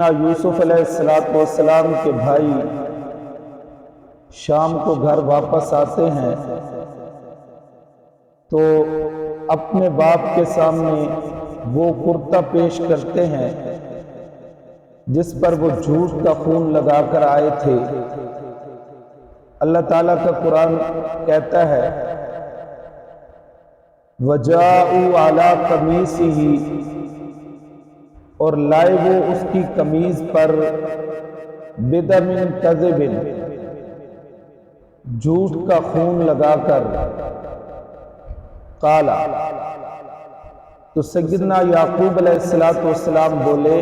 یوسف علیہ السلام کے بھائی شام کو گھر واپس آتے ہیں تو اپنے باپ کے سامنے وہ کرتا پیش کرتے ہیں جس پر وہ جھوٹ کا خون لگا کر آئے تھے۔ اللہ تعالیٰ کا قرآن کہتا ہے وَجَاءُوا عَلَىٰ قَمِيصِهِ، اور لائے وہ اس کی قمیض پر بِدَمٍ كَذِبٍ، جھوٹ کا خون لگا کر۔ قالا، تو سیدنا یعقوب علیہ السلام بولے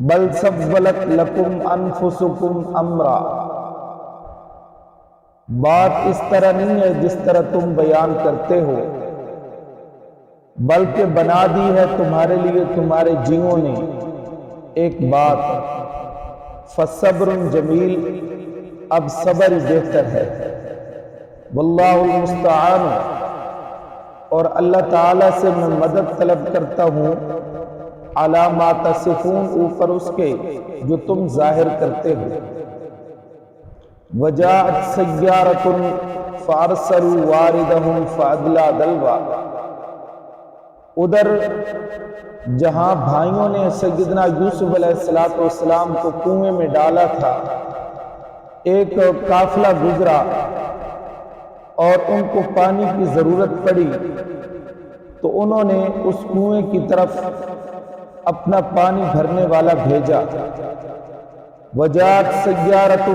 بل سولت لکم انفسکم امرا، بات اس طرح نہیں ہے جس طرح تم بیان کرتے ہو، بلکہ بنا دی ہے تمہارے لیے تمہارے جیوں نے ایک بات، فصبر جمیل، اب صبر بہتر ہے، واللہ المستعان، اور اللہ تعالیٰ سے میں مدد طلب کرتا ہوں، علی ما تصفون، اوپر اس کے جو تم ظاہر کرتے ہو۔ وجاءت سیارۃ فارسلوا واردہم فادلی دلوا، ادھر جہاں بھائیوں نے سیدنا یوسف علیہ السلام کو کنویں میں ڈالا تھا، ایک قافلہ گزرا اور ان کو پانی کی ضرورت پڑی تو انہوں نے اس کنویں کی طرف اپنا پانی بھرنے والا بھیجا۔ وجاءت سیارۃ،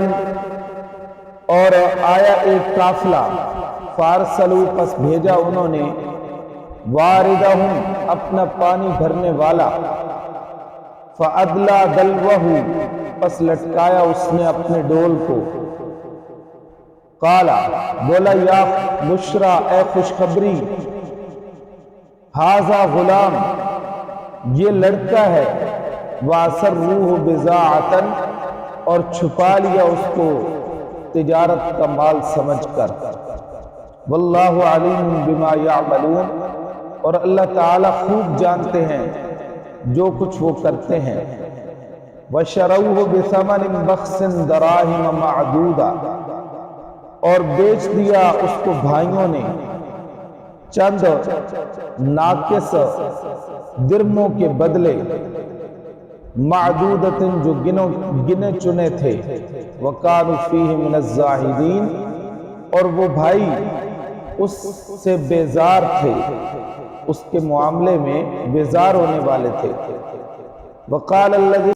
اور آیا ایک قافلہ، فارسلوا، پس بھیجا انہوں نے، واردہم، اپنا پانی بھرنے والا، فادلی دلوہ، پس لٹکایا اس نے اپنے ڈول کو۔ قالا، بولا، یا بشرا، اے خوشخبری، ھذا غلام، یہ لڑکا ہے، واسروہ بضاعۃ، اور چھپا لیا اس کو تجارت کا مال سمجھ کر، واللہ علیم بما یعملون، اور اللہ تعالیٰ خوب جانتے ہیں جو کچھ وہ کرتے ہیں۔ وشروہ بثمن بخس دراہم معدودہ، اور بیچ دیا اس کو بھائیوں نے چند ناقص درموں کے بدلے، معدودۃ، جو گنے چنے تھے، وَكَانُوا فِيهِ مِنَ الزَّاهِدِينَ، اور وہ بھائی اس سے بیزار تھے، اس کے معاملے میں بیزار ہونے والے تھے۔ وَقَالَ الَّذِي